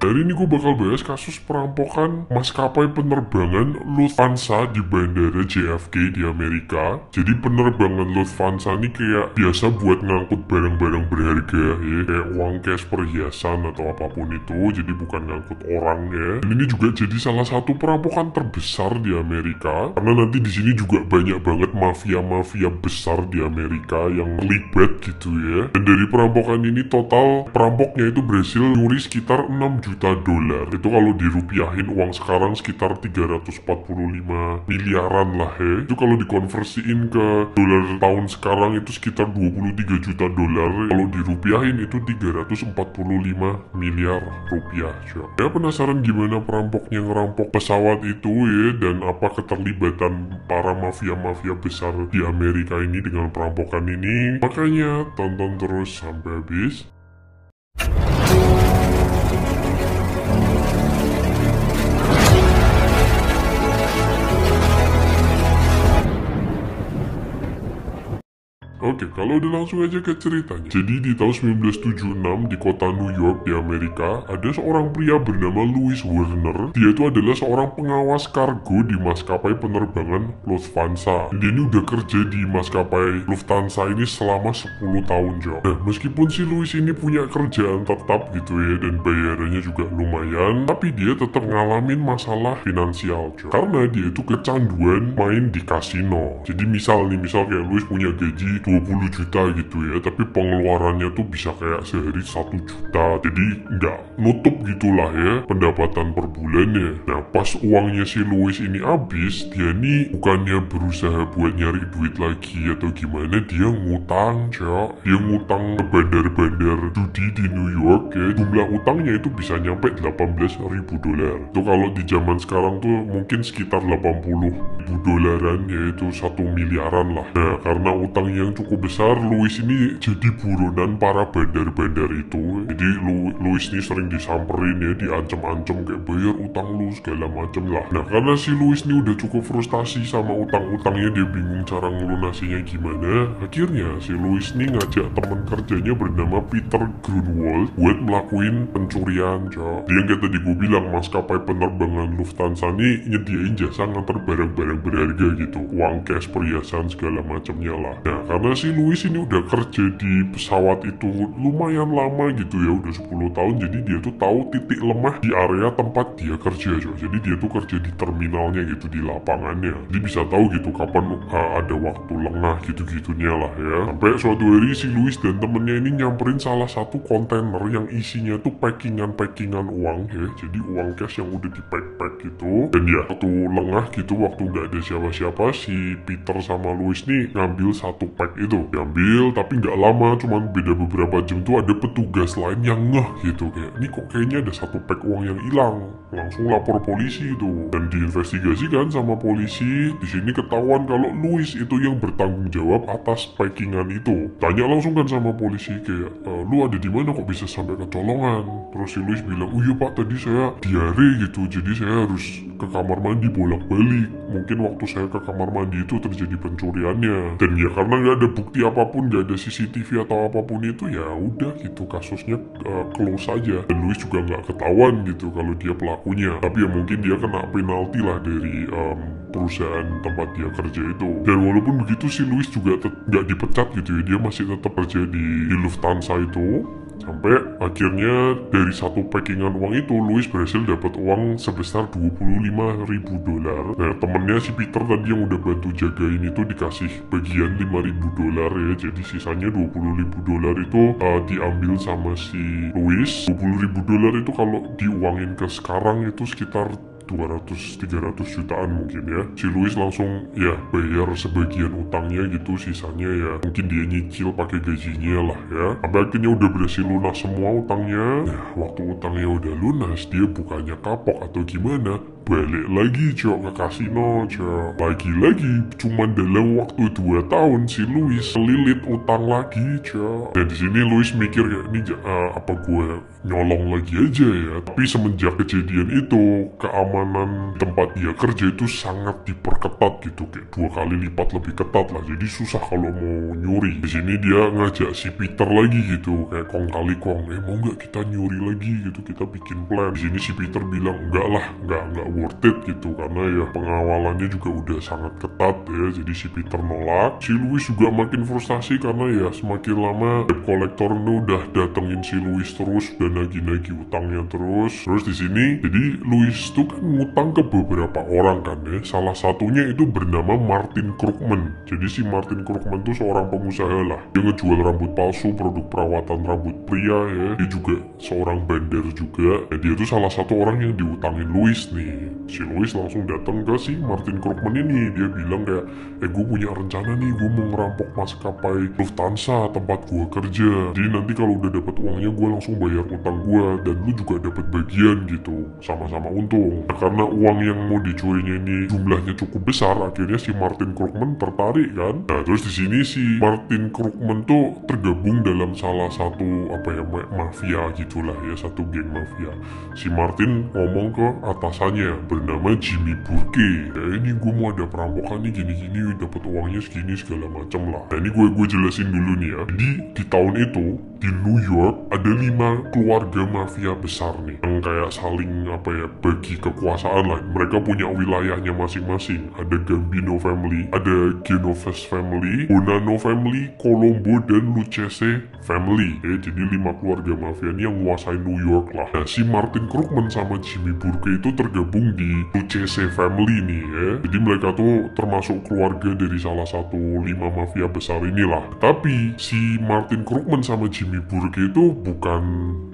Hari ini gue bakal bahas kasus perampokan maskapai penerbangan Lufthansa di bandara JFK di Amerika. Jadi penerbangan Lufthansa ini kayak biasa buat ngangkut barang-barang berharga ya, kayak uang cash, perhiasan atau apapun itu. Jadi bukan ngangkut orang ya. Dan ini juga jadi salah satu perampokan terbesar di Amerika, karena nanti di sini juga banyak banget mafia-mafia besar di Amerika yang terlibat gitu ya. Dan dari perampokan ini total perampoknya itu berhasil nyuri sekitar 6 juta dolar. Itu kalau dirupiahin uang sekarang sekitar 345 miliaran lah ya. Itu kalau dikonversiin ke dolar tahun sekarang itu sekitar 23 juta dolar. Kalau dirupiahin itu 345 miliar rupiah. Ya penasaran gimana perampoknya ngerampok pesawat itu ya, dan apa keterlibatan para mafia-mafia besar di Amerika ini dengan perampokan ini? Makanya tonton terus sampai habis. Oke, kalau udah langsung aja ke ceritanya. Jadi di tahun 1976 di kota New York di Amerika, ada seorang pria bernama Louis Werner. Dia itu adalah seorang pengawas kargo di maskapai penerbangan Lufthansa. Dia ini udah kerja di maskapai Lufthansa ini selama 10 tahun, Jo. Nah, meskipun si Louis ini punya kerjaan tetap gitu ya, dan bayarannya juga lumayan, tapi dia tetap ngalamin masalah finansial, Jo. Karena dia itu kecanduan main di kasino. Jadi misal kayak Louis punya gaji 20 juta gitu ya, tapi pengeluarannya tuh bisa kayak sehari 1 juta, jadi nggak nutup gitulah ya pendapatan per bulannya. Nah pas uangnya si Louis ini habis, dia nih bukannya berusaha buat nyari duit lagi atau gimana, dia ngutang, Cok. Dia ngutang ke bandar-bandar judi di New York ya. Jumlah utangnya itu bisa nyampe 18.000 dolar. Itu kalau di zaman sekarang tuh mungkin sekitar 80.000 dolaran, yaitu 1 miliaran lah. Nah karena utang yang cukup besar, Louis ini jadi buronan para bandar-bandar itu. Jadi Louis ini sering disamperin ya, diancam-ancam kayak bayar utang lu segala macem lah. Nah karena si Louis ini udah cukup frustasi sama utang-utangnya, dia bingung cara ngelunasinya gimana. Akhirnya si Louis ini ngajak teman kerjanya bernama Peter Grunwald buat melakuin pencurian, Cok. Dia yang kayak tadi gue bilang, maskapai penerbangan Lufthansa ini nyediain jasa nganter barang-barang berharga gitu, uang cash, perhiasan segala macamnya lah. Nah karena si Louis ini udah kerja di pesawat itu lumayan lama gitu ya, udah 10 tahun, jadi dia tuh tahu titik lemah di area tempat dia kerja, Jo. Jadi dia tuh kerja di terminalnya gitu, di lapangannya. Jadi bisa tahu gitu kapan ada waktu lengah gitu-gitunya lah ya. Sampai suatu hari si Louis dan temennya ini nyamperin salah satu kontainer yang isinya tuh packingan uang ya. Jadi uang cash yang udah di-pack gitu. Dan ya waktu lengah gitu, waktu nggak ada siapa-siapa, si Peter sama Louis nih ngambil satu pack itu. Diambil tapi nggak lama, cuman beda beberapa jam tuh ada petugas lain yang ngeh gitu, kayak ini kok kayaknya ada satu pack uang yang hilang. Langsung lapor polisi itu dan diinvestigasikan sama polisi. Di sini ketahuan kalau Louis itu yang bertanggung jawab atas packingan itu. Tanya langsung kan sama polisi kayak, lu ada di mana kok bisa sampai kecolongan? Terus si Louis bilang, oh iya pak, tadi saya diare gitu, jadi saya harus ke kamar mandi bolak-balik. Mungkin waktu saya ke kamar mandi itu terjadi pencuriannya. Dan ya karena nggak ada bukti apapun, nggak ada CCTV atau apapun itu, ya udah gitu kasusnya close aja. Dan Louis juga nggak ketahuan gitu kalau dia pelakunya. Tapi ya mungkin dia kena penalti lah dari perusahaan tempat dia kerja itu. Dan walaupun begitu si Louis juga nggak dipecat gitu ya, dia masih tetap kerja di Lufthansa itu. Sampai akhirnya dari satu packingan uang itu Louis berhasil dapat uang sebesar 25.000 dolar. Nah temennya si Peter tadi yang udah bantu jagain itu dikasih bagian 5.000 dolar ya. Jadi sisanya 20.000 dolar itu diambil sama si Louis. 20.000 dolar itu kalau diuangin ke sekarang itu sekitar 200-300 jutaan mungkin ya. Si Louis langsung ya bayar sebagian utangnya gitu, sisanya ya mungkin dia nyicil pakai gajinya lah ya. Sampai akhirnya udah berhasil lunas semua utangnya. Nah waktu utangnya udah lunas, dia bukannya kapok atau gimana, balik lagi cok ke kasino cok. Lagi-lagi cuman dalam waktu 2 tahun si Louis lilit utang lagi cok. Dan di sini Louis mikir kayak ini apa gue nyolong lagi aja ya. Tapi semenjak kejadian itu keamanan tempat dia kerja itu sangat diperketat gitu, kayak 2 kali lipat lebih ketat lah. Jadi susah kalau mau nyuri. Di sini dia ngajak si Peter lagi gitu, kayak kong kali kong, mau nggak kita nyuri lagi gitu, kita bikin plan. Di sini si Peter bilang enggak lah, nggak worth it gitu, karena ya pengawalannya juga udah sangat ketat ya. Jadi si Peter nolak. Si Louis juga makin frustasi karena ya semakin lama debt collector itu udah datengin si Louis terus dan nagih-nagih utangnya terus. Terus di sini jadi Louis tuh kan ngutang ke beberapa orang kan ya. Salah satunya itu bernama Martin Krugman. Jadi si Martin Krugman tuh seorang pengusaha lah. Dia ngejual rambut palsu, produk perawatan rambut pria ya. Dia juga seorang bandar juga. Dia tuh salah satu orang yang diutangin Louis nih. Si Louis langsung datang ke si Martin Krugman ini. Dia bilang kayak, gue punya rencana nih, gue mau ngerampok maskapai Lufthansa tempat gue kerja. Jadi nanti kalau udah dapat uangnya gue langsung bayar utang gue, dan lu juga dapat bagian gitu, sama-sama untung. Nah, karena uang yang mau dicurinya ini jumlahnya cukup besar, akhirnya si Martin Krugman tertarik kan. Nah terus di sini si Martin Krugman tuh tergabung dalam salah satu mafia gitulah ya, satu geng mafia. Si Martin ngomong ke atasannya bernama Jimmy Burke, ini gue mau ada perampokan nih gini-gini, dapat uangnya segini segala macam lah. Nah ini gue jelasin dulu nih ya. Jadi di tahun itu di New York ada 5 keluarga mafia besar nih yang kayak saling bagi kekuasaan lah. Mereka punya wilayahnya masing-masing. Ada Gambino family, ada Genovese family, Bonanno family, Colombo dan Lucchese family. Jadi 5 keluarga mafia ini yang menguasai New York lah. Nah si Martin Krugman sama Jimmy Burke itu tergabung di Lucchese family nih ya. Jadi mereka tuh termasuk keluarga dari salah satu 5 mafia besar inilah. Tapi si Martin Krugman sama Jimmy Burke itu bukan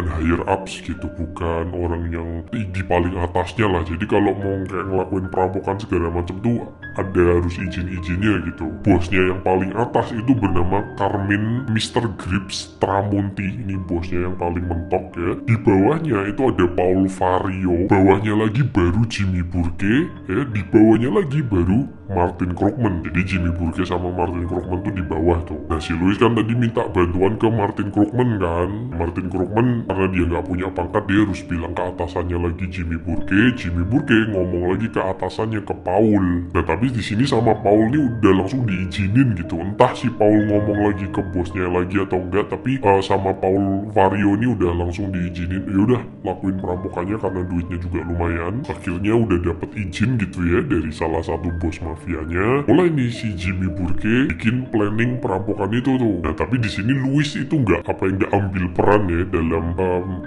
higher ups gitu, bukan orang yang di paling atasnya lah. Jadi kalau mau kayak ngelakuin perampokan segala macam tuh ada harus izin-izinnya gitu. Bosnya yang paling atas itu bernama Carmine Mr. Grips Tramonti, ini bosnya yang paling mentok ya. Di bawahnya itu ada Paul Vario, bawahnya lagi baru Jimmy Burke ya, di bawahnya lagi baru Martin Krugman. Jadi Jimmy Burke sama Martin Krugman tuh di bawah tuh. Nah si Louis kan tadi minta bantuan ke Martin Krugman kan. Martin Krugman karena dia nggak punya pangkat, dia harus bilang ke atasannya lagi Jimmy Burke. Jimmy Burke ngomong lagi ke atasannya ke Paul. Nah tapi di sini sama Paul ini udah langsung diizinin gitu. Entah si Paul ngomong lagi ke bosnya lagi atau enggak, tapi sama Paul Vario ini udah langsung diizinin. Ya udah lakuin perampokannya karena duitnya juga lumayan. Akhirnya udah dapet izin gitu ya dari salah satu bos mafianya. Mulai nih si Jimmy Burke bikin planning perampokan itu tuh. Nah tapi di sini Louis itu nggak ambil peran ya dalam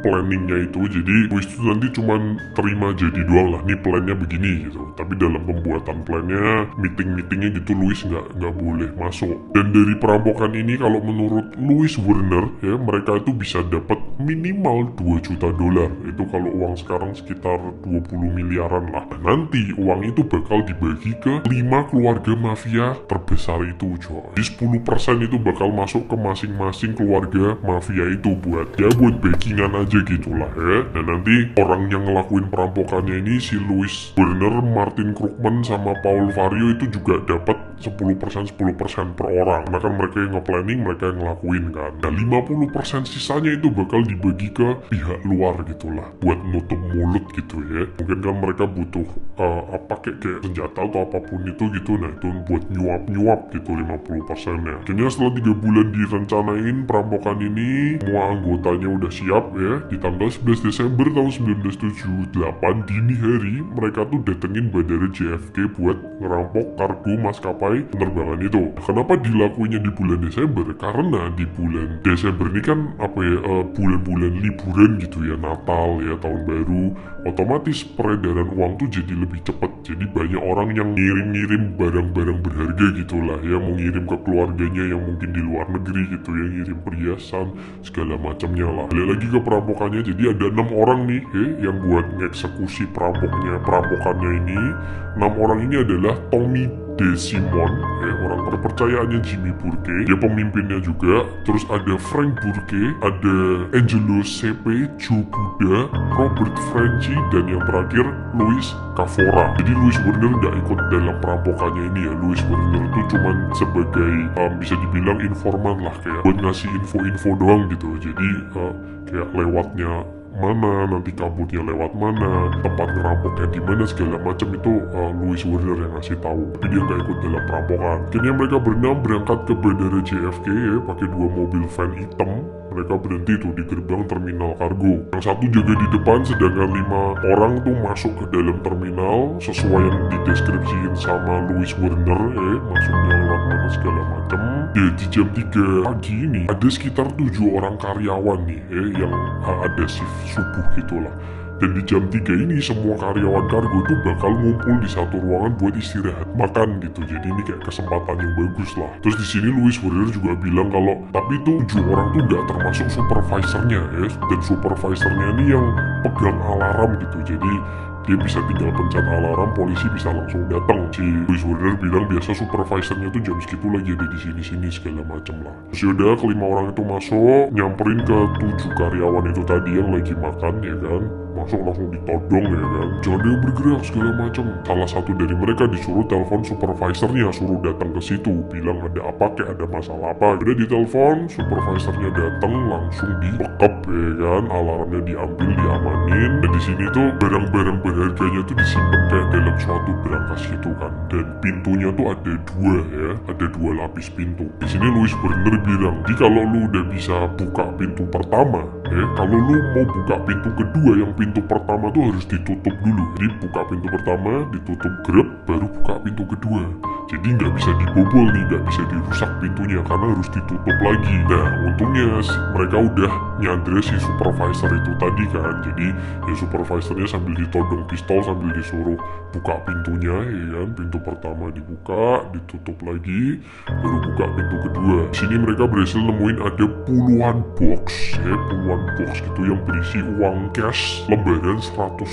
planningnya itu. Jadi Louis itu nanti cuman terima jadi doang lah, nih plannya begini gitu. Tapi dalam pembuatan plannya, meetingnya gitu Louis nggak boleh masuk. Dan dari perampokan ini kalau menurut Louis Werner ya, mereka itu bisa dapat minimal $2 juta. Itu kalau uang sekarang sekitar 20 miliaran lah. Nah, nanti uang itu bakal dibagi ke 5 keluarga mafia terbesar itu coy. Jadi 10% itu bakal masuk ke masing-masing keluarga mafia itu buat backingan aja gitulah ya. Dan nanti orang yang ngelakuin perampokannya ini si Louis Werner, Martin Krugman sama Paul Vario itu juga dapat 10% per orang. Karena kan mereka yang nge-planning, mereka yang ngelakuin kan. Nah 50% sisanya itu bakal dibagi ke pihak luar gitulah, buat nutup mulut gitu ya. Mungkin kan mereka butuh kayak senjata atau apapun itu gitu. Nah itu buat nyuap gitu 50% nya. Akhirnya setelah 3 bulan direncanain perampokan ini, semua anggotanya udah siap ya. Di tanggal 11 Desember tahun 1978 dini hari, mereka tuh datengin bandara JFK buat ngerampok kargo maskapai penerbangan itu. Kenapa dilakuinnya di bulan Desember? Karena di bulan Desember ini kan bulan-bulan liburan gitu ya, Natal ya, tahun baru. Otomatis peredaran uang tuh jadi lebih cepat. Jadi banyak orang yang ngirim barang-barang berharga gitulah ya, mau ngirim ke keluarganya yang mungkin di luar negeri gitu ya, ngirim perhiasan segala macamnya lah. Balik lagi ke perampokannya, jadi ada 6 orang nih yang buat ngeksekusi perampokannya ini. 6 orang ini adalah Tommy Simon, orang kepercayaannya Jimmy Burke, dia pemimpinnya juga. Terus ada Frank Burke, ada Angelo Sepe, Joe Buda, Robert Franchi, dan yang terakhir Louis Cavora. Jadi Louis Werner nggak ikut dalam perampokannya ini ya. Louis Werner itu cuman sebagai bisa dibilang informan lah, kayak buat ngasih info-info doang gitu. Jadi kayak lewatnya mana, nanti kaburnya lewat mana, tempat ngerampoknya di mana, segala macam itu Louis Werner yang ngasih tahu. Tapi dia nggak ikut dalam perampokan. Akhirnya mereka berenam berangkat ke bandara JFK ya, pakai 2 mobil van hitam. Mereka berhenti tuh di gerbang terminal kargo. Yang satu jaga di depan, sedangkan 5 orang tuh masuk ke dalam terminal sesuai yang dideskripsiin sama Louis Werner masuknya lewat mana segala macam. Ya di jam 3 pagi ini ada sekitar 7 orang karyawan nih yang ada shift subuh gitulah. Dan di jam 3 ini semua karyawan kargo tuh bakal ngumpul di satu ruangan buat istirahat makan gitu. Jadi ini kayak kesempatan yang bagus lah. Terus di sini Louis Werner juga bilang kalau tapi itu 7 orang tuh nggak termasuk supervisornya ya. Dan supervisornya ini yang pegang alarm gitu. Jadi dia bisa tinggal pencet alarm, polisi bisa langsung datang. Si Louis Werner bilang biasa supervisornya tuh jam segitu lagi ada di sini segala macam lah. Terus yaudah kelima orang itu masuk, nyamperin ke 7 karyawan itu tadi yang lagi makan ya kan. Masuk langsung ditodong ya kan, jangan dia bergerak segala macam. Salah satu dari mereka disuruh telepon supervisornya, suruh datang ke situ, bilang ada apa, kayak ada masalah apa. Udah ditelepon, supervisornya datang, langsung dibekap ya kan, alarmnya diambil, diamanin. Dan di sini tuh barang-barang berharganya tuh disimpan kayak dalam suatu berangkas gitu kan. Dan pintunya tuh ada 2 ya, ada 2 lapis pintu. Di sini Louis Werner bilang, jadi kalau lu udah bisa buka pintu pertama, kalau lu mau buka pintu kedua, yang pintu pertama tuh harus ditutup dulu. Jadi buka pintu pertama, ditutup grep, baru buka pintu kedua. Jadi nggak bisa dibobol nih, nggak bisa dirusak pintunya karena harus ditutup lagi. Nah untungnya mereka udah nyandra si supervisor itu tadi kan. Jadi ya supervisornya sambil ditodong pistol sambil disuruh buka pintunya ya kan. Pintu pertama dibuka, ditutup lagi, baru buka pintu kedua. Di sini mereka berhasil nemuin ada puluhan box gitu yang berisi uang cash lembaran $100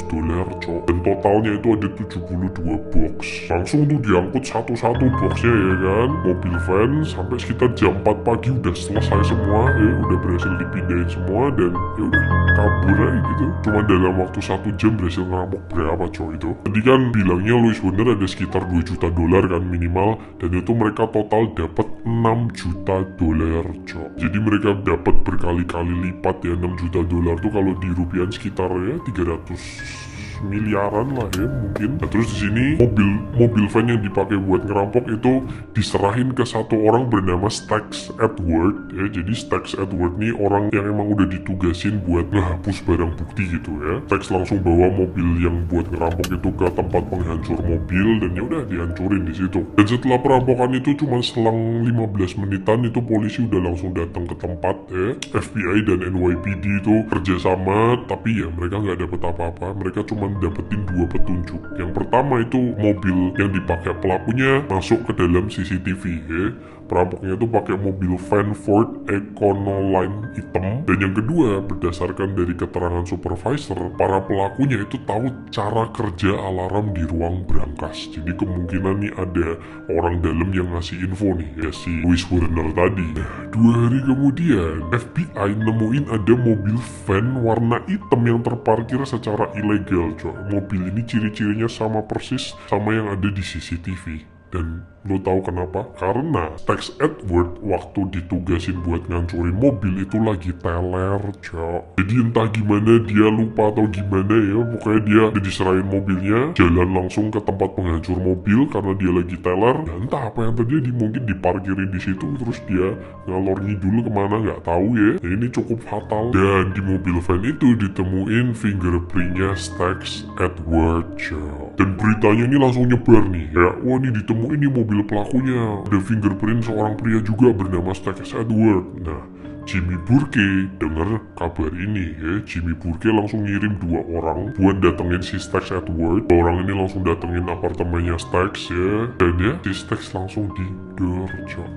cok. Dan totalnya itu ada 72 box. Langsung tuh diangkut satu-satu boxnya ya kan, mobil van. Sampai sekitar jam 4 pagi udah selesai semua udah berhasil dipindahin semua. Dan ya udah kabur aja gitu. Cuma dalam waktu 1 jam berhasil ngerampok berapa cok itu. Tadi kan bilangnya Louis Werner ada sekitar $2 juta kan minimal. Dan itu mereka total dapat $6 juta cok. Jadi mereka dapat berkali-kali lipat ya. $6 juta tuh kalau di rupiah sekitar ya 300 miliaran lah ya mungkin. Nah terus di sini mobil van yang dipakai buat ngerampok itu diserahin ke satu orang bernama Stax Edward ya. Jadi Stax Edward nih orang yang emang udah ditugasin buat ngehapus barang bukti gitu ya. Stax langsung bawa mobil yang buat ngerampok itu ke tempat penghancur mobil dan ya udah dihancurin di situ. Dan setelah perampokan itu cuma selang 15 menitan itu polisi udah langsung datang ke tempat ya. FBI dan NYPD itu kerjasama, tapi ya mereka nggak dapet apa-apa. Mereka cuma dapetin 2 petunjuk. Yang pertama itu mobil yang dipakai pelakunya masuk ke dalam CCTV ya. Perampoknya itu pakai mobil van Ford Econoline hitam. Dan yang kedua, berdasarkan dari keterangan supervisor, para pelakunya itu tahu cara kerja alarm di ruang brankas. Jadi kemungkinan nih ada orang dalam yang ngasih info nih ya, si Louis Werner tadi. 2 hari kemudian FBI nemuin ada mobil van warna hitam yang terparkir secara ilegal coy. Mobil ini ciri-cirinya sama persis sama yang ada di CCTV. Dan lo tahu kenapa? Karena Stax Edward waktu ditugasin buat ngancurin mobil itu lagi teler cok. Jadi entah gimana dia lupa atau gimana ya, pokoknya dia udah diserahin mobilnya, jalan langsung ke tempat penghancur mobil karena dia lagi teler. Dan entah apa yang terjadi, mungkin diparkirin di situ terus dia ngalor ngidul kemana nggak tahu ya. Nah, ini cukup fatal. Dan di mobil van itu ditemuin fingerprintnya Stax Edward cok. Dan beritanya ini langsung nyebar nih ya, wah ini ditemuin ini mobil pelakunya, ada fingerprint seorang pria juga bernama Stax Edward. Nah Jimmy Burke dengar kabar ini ya, Jimmy Burke langsung ngirim 2 orang buat datengin si Stax Edward. Orang ini langsung datengin apartemennya Stax ya, dan ya si Stax langsung tidur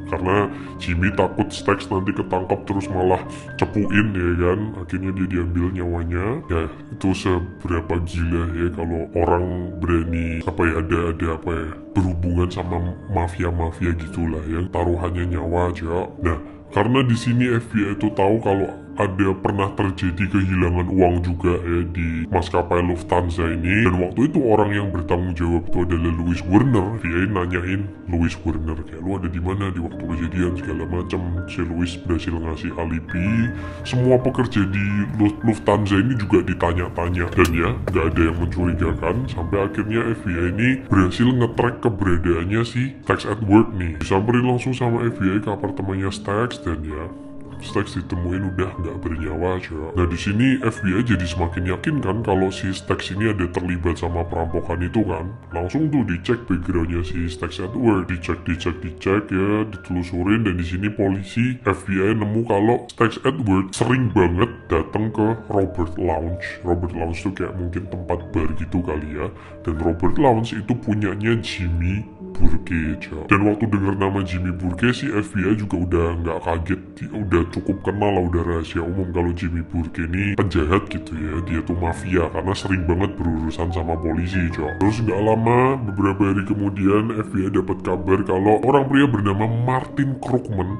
karena Jimmy takut Stax nanti ketangkap terus malah cepuin ya kan. Akhirnya dia diambil nyawanya. Ya itu seberapa gila ya kalau orang berani ada berhubungan sama mafia gitulah ya, taruhannya nyawa aja. Nah, karena di sini FBI itu tahu kalau ada pernah terjadi kehilangan uang juga ya di maskapai Lufthansa ini, dan waktu itu orang yang bertanggung jawab itu adalah Louis Werner. FBI nanyain Louis Werner kayak, lu ada di mana di waktu kejadian segala macam. Si Louis berhasil ngasih alibi. Semua pekerja di Lufthansa ini juga ditanya-tanya, dan ya nggak ada yang mencurigakan. Sampai akhirnya FBI ini berhasil nge-track keberadaannya si Stax Edward nih. Disamperin langsung sama FBI ke apartemennya Stax, dan ya Stax ditemuin udah nggak bernyawa aja. Nah di sini FBI jadi semakin yakin kan kalau si Stax ini ada terlibat sama perampokan itu kan. Langsung tuh dicek backgroundnya si Stax Edward, dicek ya, ditelusurin, dan di sini polisi FBI nemu kalau Stax Edward sering banget datang ke Robert Lounge. Robert Lounge tuh kayak mungkin tempat bar gitu kali ya. Dan Robert Lounge itu punyanya Jimmy Burke. Dan waktu denger nama Jimmy Burke sih FBI juga udah nggak kaget, udah cukup kenal lah, udah rahasia umum kalau Jimmy Burke ini penjahat gitu ya. Dia tuh mafia karena sering banget berurusan sama polisi Terus nggak lama, beberapa hari kemudian FBI dapat kabar kalau orang pria bernama Martin Krugman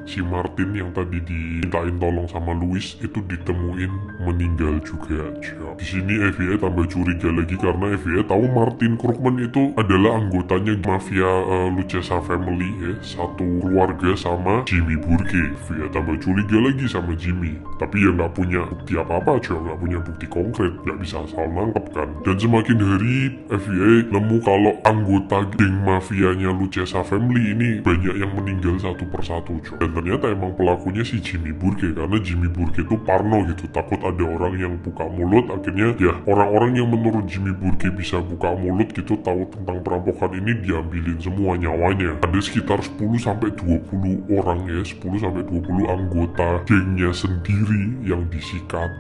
si Martin yang tadi dimintain tolong sama Louis itu ditemuin meninggal juga Di sini FBI tambah curiga lagi karena FBI tahu Martin Krugman itu adalah anggotanya mafia Lucchesa family ya, satu keluarga sama Jimmy Burke. FBI tambah curiga lagi sama Jimmy, tapi ya nggak punya bukti apa-apa nggak punya bukti konkret, nggak bisa asal nangkep kan. Dan semakin hari FBI nemu kalau anggota geng mafianya Lucchesa family ini banyak yang meninggal satu persatu dan ternyata emang pelakunya si Jimmy Burke, karena Jimmy Burke itu parno gitu, takut ada orang yang buka mulut. Akhirnya ya orang-orang yang menurut Jimmy Burke bisa buka mulut gitu, tahu tentang perampokan ini, diambilin semua nyawanya. Ada sekitar 10-20 orang ya, 10-20 anggota gengnya sendiri yang disikat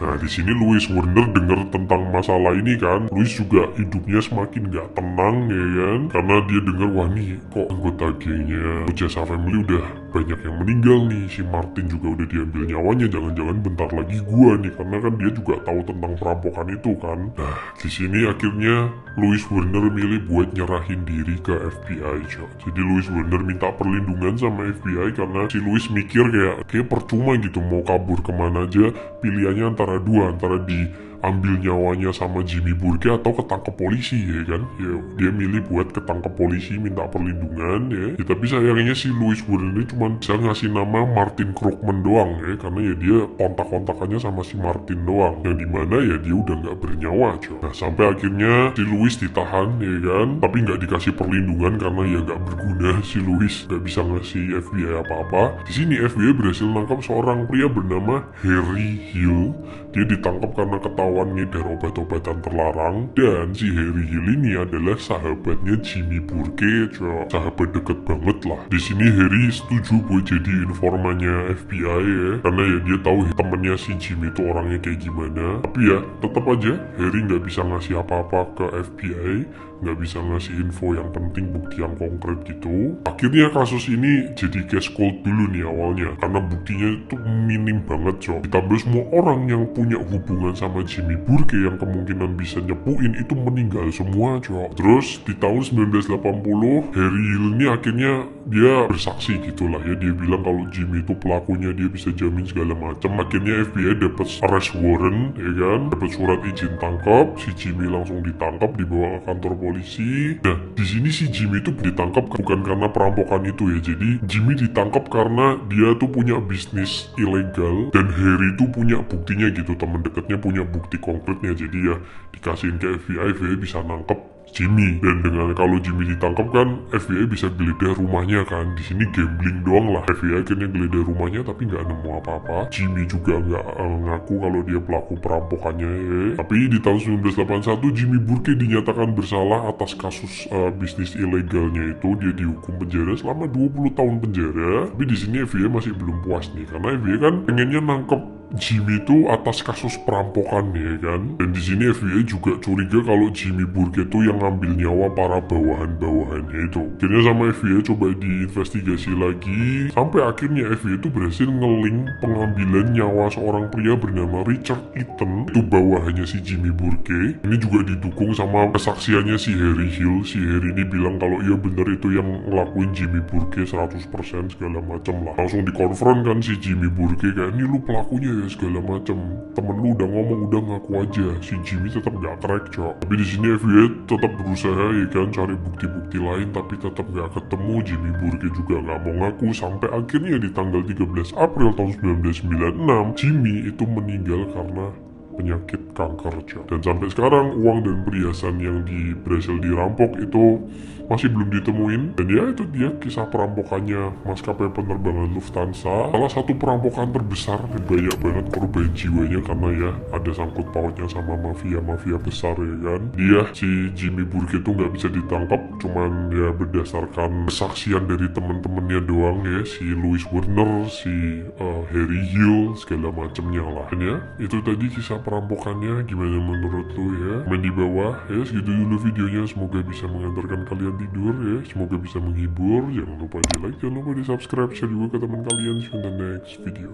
Nah di sini Louis Werner dengar tentang masalah ini kan, Louis juga hidupnya semakin gak tenang ya kan, karena dia dengar wah nih kok anggota gengnya Lucchesa family udah banyak yang meninggal nih, si Martin juga udah diambil nyawanya, jangan-jangan bentar lagi gua nih, karena kan dia juga tahu tentang perampokan itu kan. Nah di sini akhirnya Louis Werner milih buat nyerahin diri ke FBI Jadi Louis Werner minta perlindungan sama FBI karena si Louis mikir kayak percuma gitu mau kabur kemana aja, pilihannya antara diambil nyawanya sama Jimmy Burke atau ketangkep polisi ya kan. Ya dia milih buat ketangkep polisi, minta perlindungan ya. Tapi sayangnya si Louis Werner ini cuma bisa ngasih nama Martin Krugman doang ya, karena ya dia kontak-kontakannya sama si Martin doang, yang dimana ya dia udah nggak bernyawa Nah sampai akhirnya si Louis ditahan ya kan, tapi nggak dikasih perlindungan karena ya nggak berguna, si Louis nggak bisa ngasih FBI apa-apa. Di sini FBI berhasil nangkap seorang pria bernama Harry Hill. Dia ditangkap karena ketahuan ngedar obat-obatan terlarang, dan si Harry Hill ini adalah sahabatnya Jimmy Burke sahabat deket banget lah. Di sini Harry setuju buat jadi informannya FBI ya, karena ya dia tahu temennya si Jimmy itu orangnya kayak gimana. Tapi ya tetap aja Harry nggak bisa ngasih apa-apa ke FBI, nggak bisa ngasih info yang penting, bukti yang konkret gitu. Akhirnya kasus ini jadi case cold dulu nih awalnya, karena buktinya itu minim banget ditambah semua orang yang punya hubungan sama Jimmy Burke yang kemungkinan bisa nyepuin itu meninggal semua Terus di tahun 1980 Harry Hill ini akhirnya dia bersaksi gitulah ya, dia bilang kalau Jimmy itu pelakunya, dia bisa jamin segala macam. Akhirnya FBI dapat arrest warrant ya kan, dapat surat izin tangkap, si Jimmy langsung ditangkap, dibawa ke kantor polisi. Nah di sini si Jimmy itu ditangkap bukan karena perampokan itu ya, jadi Jimmy ditangkap karena dia tuh punya bisnis ilegal dan Harry itu punya buktinya gitu, teman dekatnya punya bukti konkretnya, jadi ya dikasihin ke FBI bisa nangkep Jimmy. Dan dengan kalau Jimmy ditangkap kan FBI bisa geledah rumahnya kan. Di sini gambling doang lah. FBI akhirnya geledah rumahnya tapi nggak nemu apa-apa. Jimmy juga nggak ngaku kalau dia pelaku perampokannya ya. Tapi di tahun 1981 Jimmy Burke dinyatakan bersalah atas kasus bisnis ilegalnya itu. Dia dihukum penjara selama 20 tahun penjara. Tapi di sini FBI masih belum puas nih karena FBI kan pengennya nangkep Jimmy itu atas kasus perampokan ya kan. Dan di sini FBI juga curiga kalau Jimmy Burke itu yang ngambil nyawa para bawahan-bawahannya itu. Akhirnya sama FBI coba diinvestigasi lagi sampai akhirnya FBI itu berhasil ngeling pengambilan nyawa seorang pria bernama Richard Eaton, itu bawahannya si Jimmy Burke. Ini juga didukung sama kesaksiannya si Harry Hill. Si Harry ini bilang kalau iya bener itu yang ngelakuin Jimmy Burke 100% segala macam lah. Langsung dikonfront kan si Jimmy Burke kayak, ini lu pelakunya ya segala macam. Temen lu udah ngomong, udah ngaku aja. Si Jimmy tetap gak crack cok. Tapi di sini FBI tetap berusaha ya kan cari bukti-bukti lain tapi tetap gak ketemu. Jimmy Burke juga gak mau ngaku sampai akhirnya di tanggal 13 April tahun 1996 Jimmy itu meninggal karena penyakit kanker cok. Dan sampai sekarang uang dan perhiasan yang berhasil dirampok itu masih belum ditemuin. Dan ya itu dia kisah perampokannya maskapai penerbangan Lufthansa. Salah satu perampokan terbesar, banyak banget korban jiwanya karena ya ada sangkut pautnya sama mafia-mafia besar ya kan. Dia si Jimmy Burke itu nggak bisa ditangkap, cuman ya berdasarkan kesaksian dari temen-temennya doang ya, si Louis Werner, si Harry Hill segala macemnya lah. Dan ya itu tadi kisah perampokannya. Gimana menurut lu ya? Main di bawah ya. Segitu dulu videonya, semoga bisa mengantarkan kalian tidur ya, semoga bisa menghibur. Jangan lupa di like, jangan lupa di subscribe, share juga ke teman kalian. See you in the next video.